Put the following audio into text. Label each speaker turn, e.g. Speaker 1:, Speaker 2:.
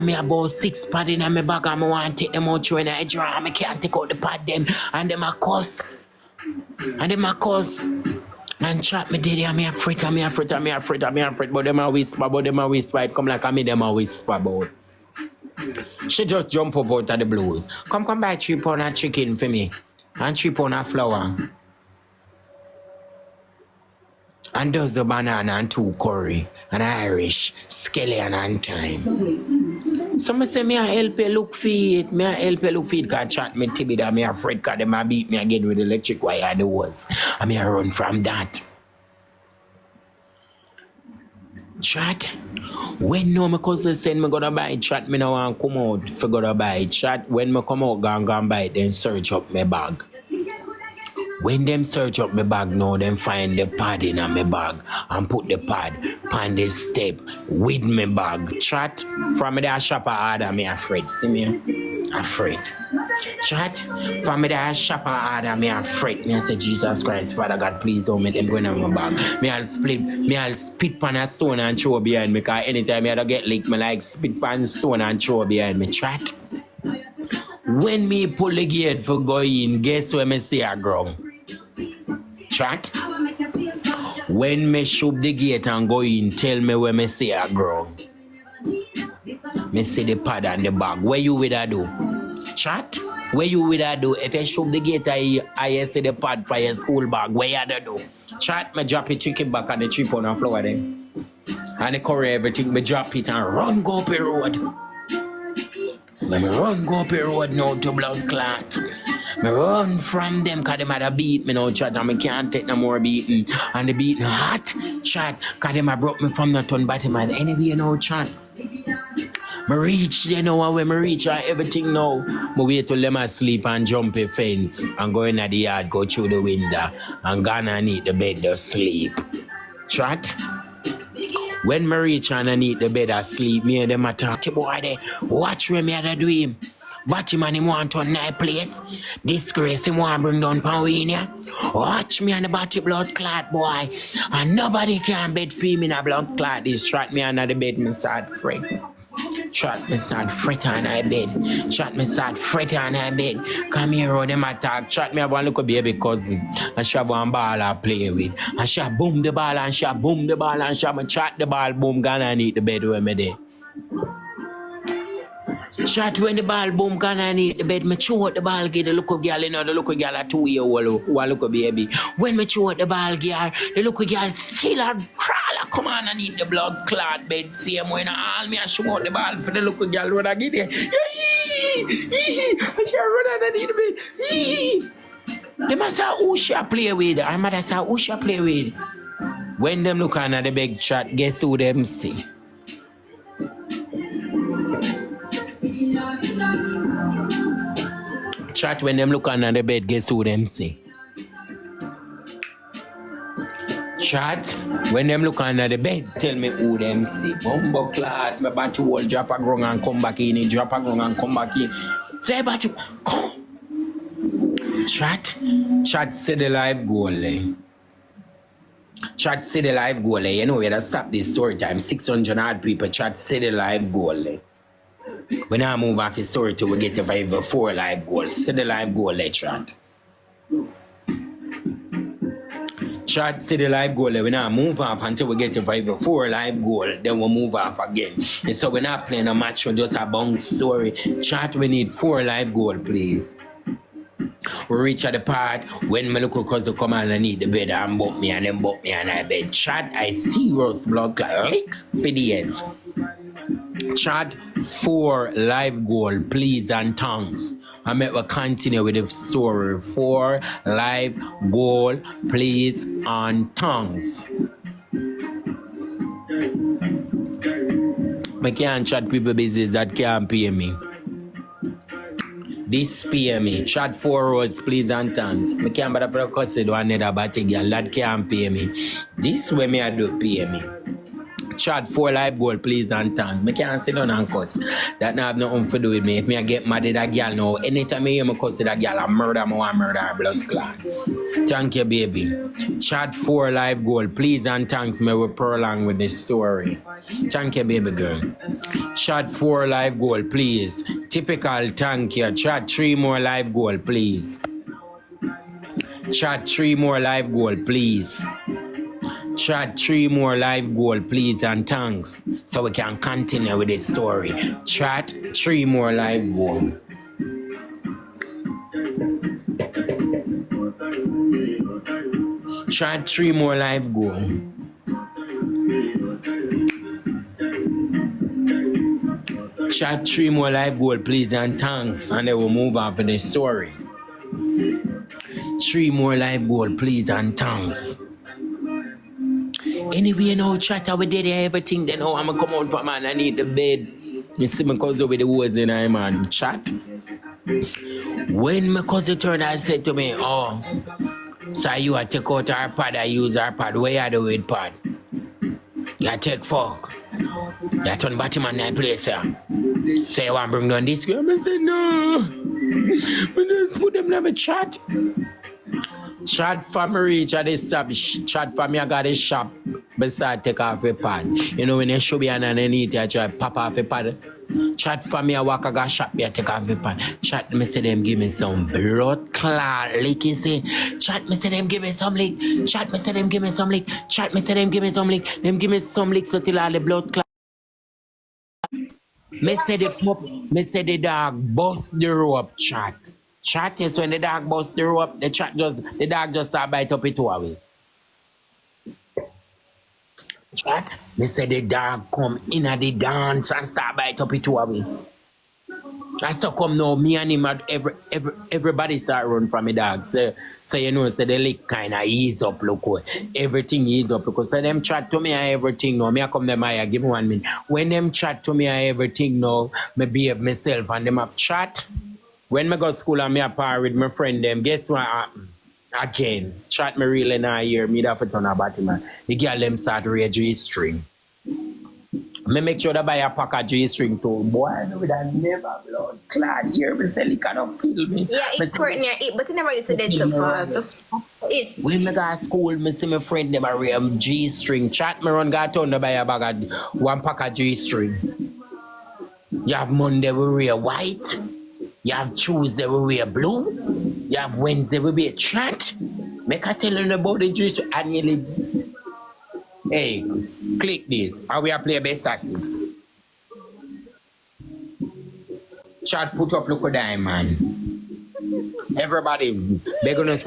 Speaker 1: Me about 6 pad in my bag and I want to take them out when I draw. I can't take out the pad them and them a cuss. And them a cuss. And chat me daddy, I'm afraid, but them a whisper, it come like me them a whisper about. She just jump up out of the blues. Come buy 3 pound of chicken for me. And 3 pound of flour. And does the banana and 2 curry. And Irish, scallion and thyme. So I say, me a help you look feed. Me a help you look feed. Cause chat me Tibby that me afraid cause them a beat me again with electric wire and the walls. And me a run from that. Chat. When no my cousin send me gonna buy chat, me no want come out for gonna buy chat. When me come out, go buy it, then search up my bag. When them search up my bag now, them find the pad in my bag and put the pad on the step with my bag. Chat, from me that shopper order me afraid. See me? Afraid. Chat, from me that shopper order me afraid. Me I say, Jesus Christ, Father God, please don't make them go in my bag. Me I'll spit pan a stone and throw behind me, because anytime I get licked, me like spit pan stone and throw behind me. Chat. When me pull the gate for go in, guess where me see a ground? Chat. When me shoot the gate and go in, tell me where me see a ground. Me see the pad and the bag. Where you with a do? Chat. Where you with a do? If I shoot the gate, I see the pad for your school bag. Where you do? Chat. Me drop the chicken back and the 3 pound of flour then. And the curry everything. Me drop it and run go up the road. When me run go up the road now to blood clot. Me run from them cause them had a beat me now, chat, and me can't take no more beating. And the beating hot, chat, cause them had broke me from the ton bottom and anyway now, chat. Me reach there now, and when me reach everything now, me wait till them asleep and jump a fence and go in the yard, go through the window and go underneath the bed to sleep. Chat. When me reach underneath the bed asleep, me and them a talk to boy there, watch where me had a dream. Batman him want on night place. Disgrace him want bring down Pawinia. Watch me on the body blood clot boy. And nobody can bed for me in a blood clot. This shot me under the bed, me start fret. Shot me start fret on my bed. Shot me start fret on my bed. Come here all them attack. Shot me have one little baby cousin. And she have one ball I play with. And she boom the ball and she boom the ball and she chat the ball boom gone and eat the bed where me there. Shot when the ball boom gone underneath the bed, me throw out the ball, get the local girl, you know, the local girl a 2-year-old, one local baby. When me throw out the ball, girl, the local girl still a crawl, come on underneath the blood clot bed, same when all me a show out the ball for the local girl when I get there. I shall run underneath the bed. Them a say who she play with, and mother say who she play with. When them look under the big chat, guess who them see? Chat when them look under the bed, guess who them see? Chat when them look under the bed, tell me who them see. Bumbo class, my batty wall drop a ground and come back in, drop a ground and come back in. Say batty, come. Chat see the live goal. Chat see the live goal. You know we had to stop this story time. 600 odd people. Chat see the live goal. When I move off the story till we get to 4 live goals. See the live goal, chat. Chat, see the live goal. When I move off until we get to 4 live goal, then we'll move off again. And so we're not playing a match or just a bounce story. Chat, we need 4 live goal, please. We reach at the part when my local cousin come out and need the bed and bump me and then bump me and I bed. Chat, I see Rose blood clicks for the ends. Chat 4 live goal, please, and tongues. I may we continue with the story. 4 live goal, please, and tongues. I can't chat people business that can't pay me. This pay me. Chat 4 roads, please, and tongues. I can't bother for a cussed one another batty girl that can't pay me. This way me I do pay me. Chat 4 live goal, please and thanks. Me can't sit down and cuss. That not have nothing to do with me. If me I get mad at that girl now, anytime I hear me cuss at that girl, I murder me, I murder her blood clot. Thank you, baby. Chat 4 live goal, please and thanks. Me will prolong with this story. Thank you, baby girl. Chat 4 live goal, please. Typical, thank you. Chat 3 more live goal, please. Chat 3 more live goal, please. Chat 3 more live goal, please, and thanks. So we can continue with this story. Chat 3 more live goal. Chat 3 more live goal. Chat 3 more live goal, please, and thanks. And then we'll move on for this story. 3 more live goal, please, and thanks. Anyway, now chat, we did everything. Then how I'm gonna come out for man, I need the bed. You see my cousin with the words in her man. Chat. When my cousin turned and said to me, oh, so you are take out our pad, I use our pad. Where you do with pad? You take fuck. You turn bottom on that place, sir. Say you want to bring down this girl? I said no. But just put them in a chat. Chat for me reach at this stop. Chat for me I got a shop. But start take off a pad. You know when you show me underneath you try pop off a pad. Chat for me I walk I got shop me I take off a pad. Chat me say them give me some blood clot lick you see. Chat me say them give me some lick. Chat me say them give me some lick. Chat me say them give me some lick. Them give me some lick so till all the blood clot. Me say the dog bust the rope chat. Chat is when the dog bust the rope, the dog just start bite up it away. Chat, me say the dog come in at the dance and start bite up it away. And so come now, me and him, everybody start run from the dog. So you know, so the lick kind of ease up, look. Everything ease up, because so them chat to me and everything now. Me I come them here, give me 1 minute. When them chat to me and everything now, me behave myself and them up chat. When I go to school and me apart with my friend them, guess what happened? Again, chat me really not hear me that for turn about him. The girl them start rage G-string. Me make sure to buy a pack of G-string too. Boy, I know that never blood clot here. Me say it cannot kill me.
Speaker 2: Yeah, it's important, yeah, but it never used to dead so far. So
Speaker 1: when I go to school, me see my friend them a real G-string. Chat me run got town to buy a bag of 1 pack of G-string. You have Monday we wear white. You have Tuesday we wear blue. You have Wednesday we wear chat. Make I tell you about the Jewish annually. Hey, click this. And we are play best at 6. Chat put up look at diamond. Everybody, they're gonna